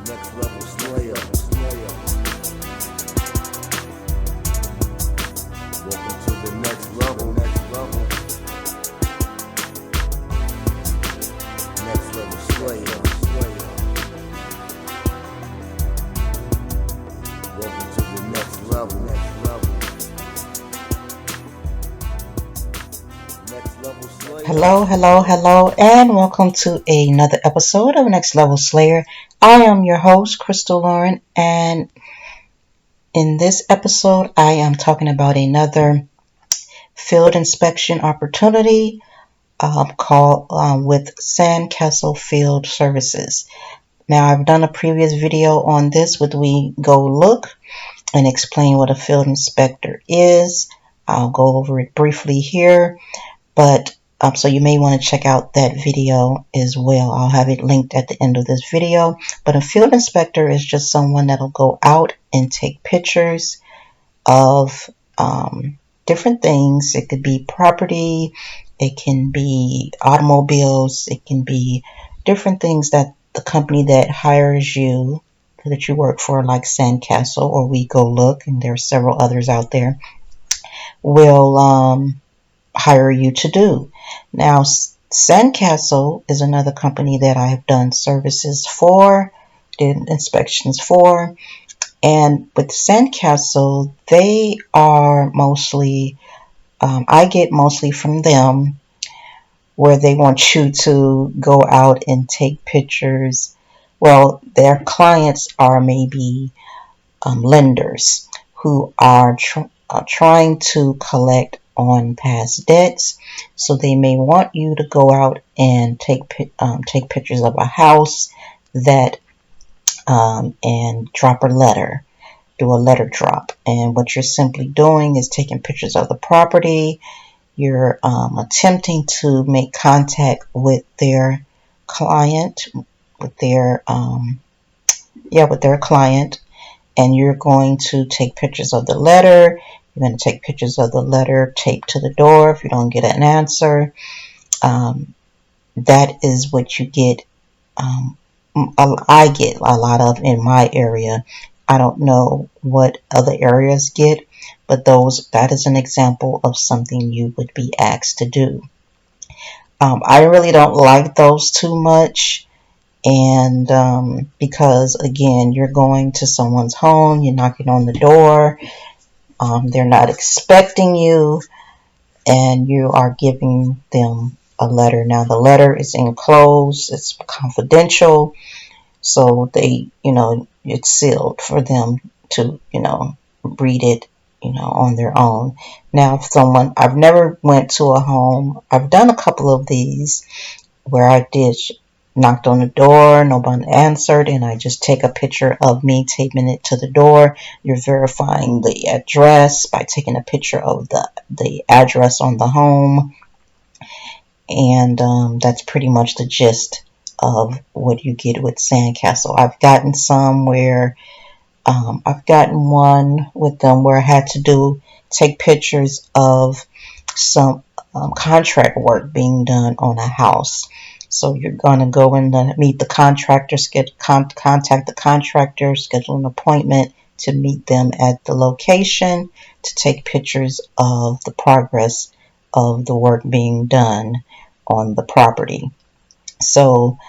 Next level slayer. Welcome to the next level. Next level slayer. Welcome to the next level. Next level slayer. Hello, and welcome to another episode of Next Level Slayer. I am your host, Crystal Lauren, and in this episode, I am talking about another field inspection opportunity called with SandCastle Field Services. Now, I've done a previous video on this with We Go Look and explain what a field inspector is. I'll go over it briefly here, but so you may want to check out that video as well. I'll have it linked at the end of this video. But a field inspector is just someone that'll go out and take pictures of different things. It could be property, it can be automobiles, it can be different things that the company that hires you, that you work for, like SandCastle or We Go Look, and there are several others out there, will hire you to do. Now, SandCastle is another company that I have done services for, did inspections for, and with SandCastle, they are mostly, I get mostly from them, where they want you to go out and take pictures. Well, their clients are maybe lenders who are trying to collect on past debts, so they may want you to go out and take pictures of a house that and drop a letter, do a letter drop. And what you're simply doing is taking pictures of the property. You're attempting to make contact with their client, with their client, and you're going to take pictures of the letter. You're going to take pictures of the letter taped to the door if you don't get an answer. That is what you get. I get a lot of in my area. I don't know what other areas get, but that is an example of something you would be asked to do. I really don't like those too much. And because, again, you're going to someone's home, you're knocking on the door, they're not expecting you, and you are giving them a letter. Now, the letter is enclosed, it's confidential, so it's sealed for them to, read it, on their own. Now, if I've never went to a home, I've done a couple of these where I knocked on the door, nobody answered, and I just take a picture of me taping it to the door. You're verifying the address by taking a picture of the address on the home, and that's pretty much the gist of what you get with SandCastle. I've gotten some where I've gotten one with them where I had to take pictures of some contract work being done on a house. So you're going to go in and meet the contractor, contact the contractor, schedule an appointment to meet them at the location to take pictures of the progress of the work being done on the property. So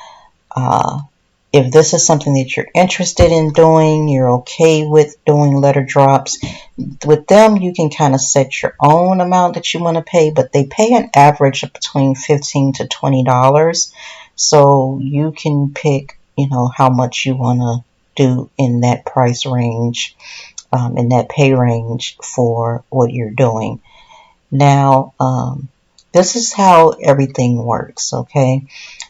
if this is something that you're interested in doing, you're okay with doing letter drops, with them you can kind of set your own amount that you want to pay, but they pay an average of between $15 to $20. So you can pick, how much you want to do in that price range, in that pay range for what you're doing. Now, this is how everything works, okay?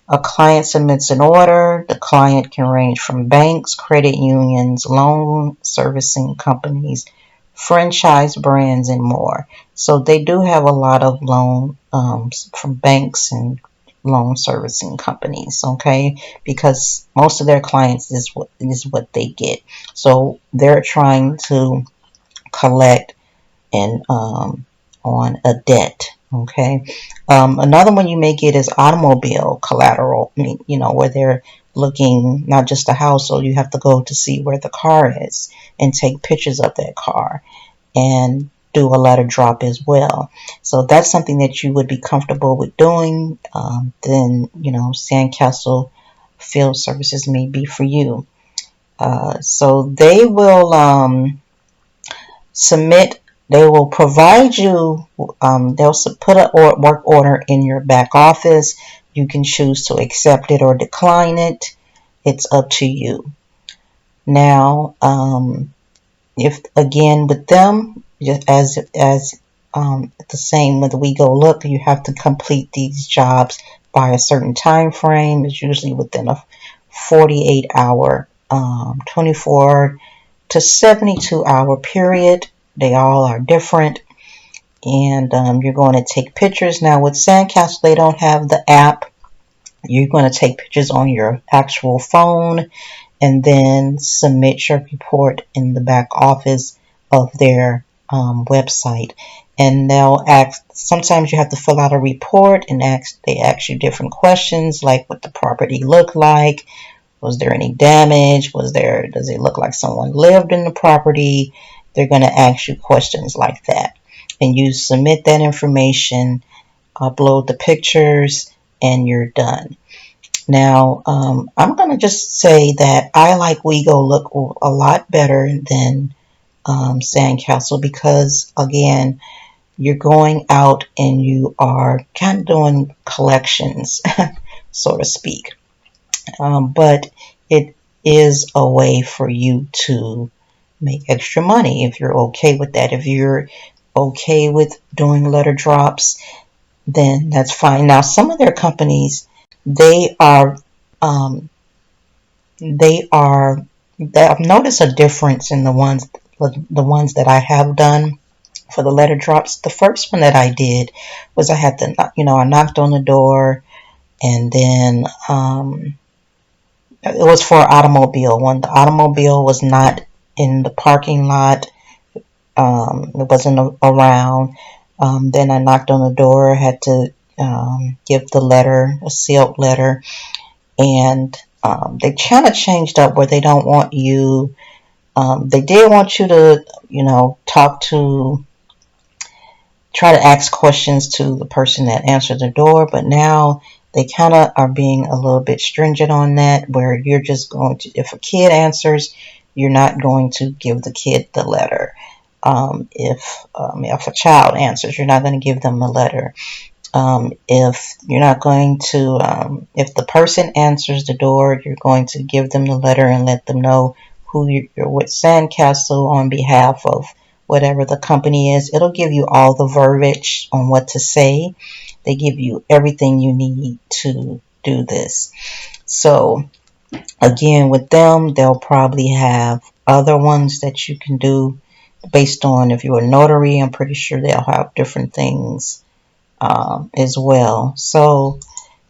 A client submits an order. The client can range from banks, credit unions, loan servicing companies, franchise brands, and more. So they do have a lot of loan from banks and loan servicing companies, okay? Because most of their clients is what they get. So they're trying to collect and on a debt. Okay. Another one you may get is automobile collateral, where they're looking not just a house, so you have to go to see where the car is and take pictures of that car and do a letter drop as well. So if that's something that you would be comfortable with doing, then SandCastle Field Services may be for you. So they will submit. They will provide you. They'll put a work order in your back office. You can choose to accept it or decline it. It's up to you. Now, if again with them, just as the same with We Go Look, you have to complete these jobs by a certain time frame. It's usually within a 48-hour, 24 to 72-hour period. They all are different, and you're going to take pictures. Now with SandCastle, they don't have the app. You're going to take pictures on your actual phone and then submit your report in the back office of their website. And they'll ask, sometimes you have to fill out a report and they ask you different questions like what the property looked like, was there any damage, does it look like someone lived in the property? They're going to ask you questions like that. And you submit that information, upload the pictures, and you're done. Now, I'm going to just say that I like We Go Look a lot better than SandCastle because, again, you're going out and you are kind of doing collections, so to speak. But it is a way for you to make extra money if you're okay with that. If you're okay with doing letter drops, then that's fine. Now, some of their companies, they are I've noticed a difference in the ones that I have done for the letter drops. The first one that I did was I had to, I knocked on the door, and then it was for an automobile. When the automobile was not in the parking lot, it wasn't around. Then I knocked on the door, had to give the letter, a sealed letter, and they kind of changed up where they don't want you. They did want you to, try to ask questions to the person that answered the door, but now they kind of are being a little bit stringent on that, where you're just going to, if a kid answers, you're not going to give the kid the letter. If a child answers, you're not going to give them the letter. If you're not going to, if the person answers the door, you're going to give them the letter and let them know who you're with SandCastle on behalf of whatever the company is. It'll give you all the verbiage on what to say. They give you everything you need to do this. So again, with them, they'll probably have other ones that you can do based on if you're a notary. I'm pretty sure they'll have different things as well. So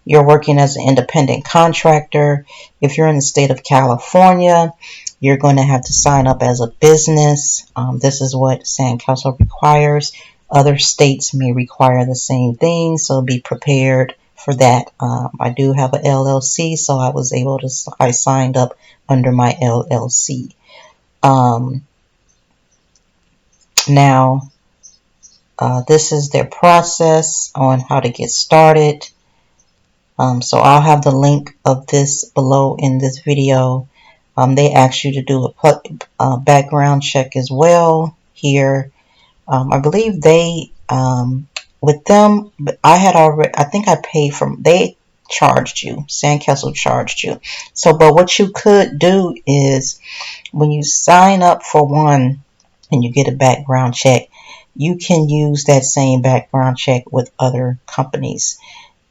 you're working as an independent contractor. If you're in the state of California, you're going to have to sign up as a business. This is what SandCastle requires. Other states may require the same thing, so be prepared for that. I do have an LLC, so I signed up under my LLC. Now, this is their process on how to get started. So I'll have the link of this below in this video. They ask you to do a background check as well here. I believe they, with them, I think I paid they charged you, SandCastle charged you. So, but what you could do is when you sign up for one and you get a background check, you can use that same background check with other companies.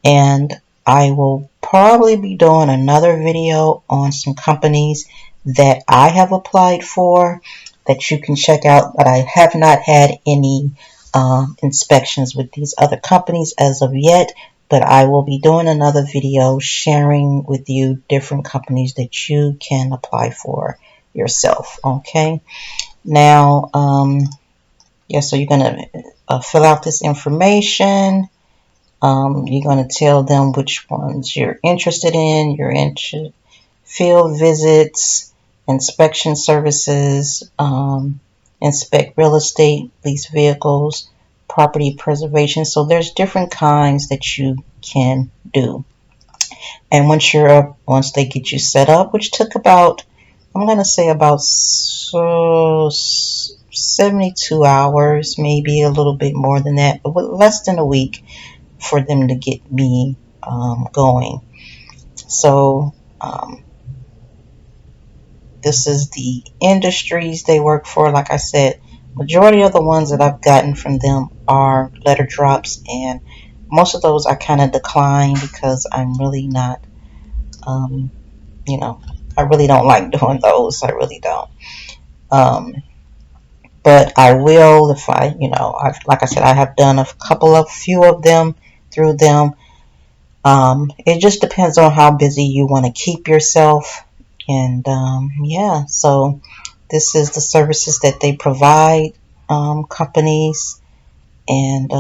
And I will probably be doing another video on some companies that I have applied for that you can check out, but I have not had any inspections with these other companies as of yet, but I will be doing another video sharing with you different companies that you can apply for yourself. Okay, now so you're going to fill out this information. You're going to tell them which ones you're interested in. field visits, inspection services, inspect real estate, lease vehicles, property preservation. So there's different kinds that you can do. And once they get you set up, which took about, I'm going to say about 72 hours, maybe a little bit more than that, but less than a week for them to get me going. So this is the industries they work for. Like I said, majority of the ones that I've gotten from them are letter drops, and most of those I kind of decline because I'm really not, um, you know, I really don't like doing those. I really don't. Um, but I will if like I said, I have done few of them through them. It just depends on how busy you want to keep yourself. And yeah, so this is the services that they provide, companies. And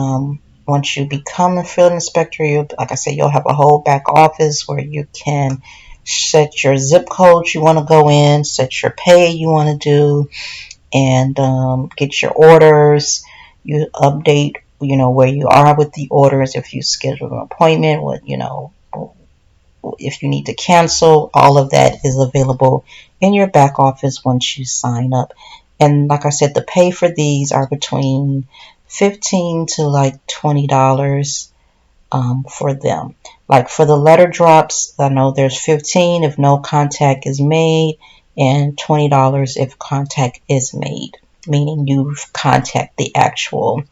once you become a field inspector, like I said, you'll have a whole back office where you can set your zip codes you want to go in, set your pay you want to do, and get your orders. You update, where you are with the orders. If you schedule an appointment, if you need to cancel, all of that is available in your back office once you sign up. And like I said, the pay for these are between $15 to like $20 for them. Like for the letter drops, I know there's 15 if no contact is made, and $20 if contact is made, meaning you contact the actual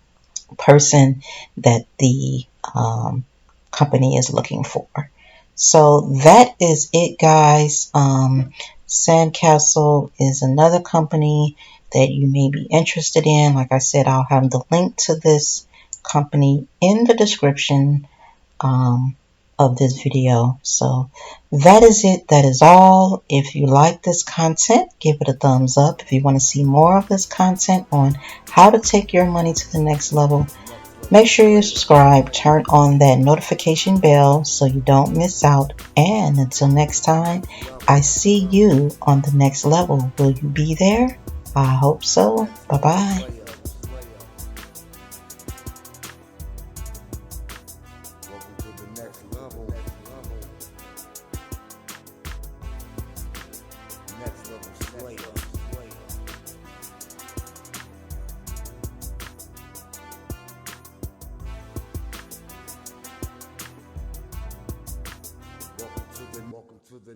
person that the company is looking for. So that is it, guys. SandCastle is another company that you may be interested in. Like I said, I'll have the link to this company in the description of this video. So that is it. That is all. If you like this content, give it a thumbs up. If you want to see more of this content on how to take your money to the next level, make sure you subscribe, turn on that notification bell so you don't miss out. And until next time, I see you on the next level. Will you be there? I hope so. Bye-bye. Welcome to the next level. Next level slayer. Welcome to the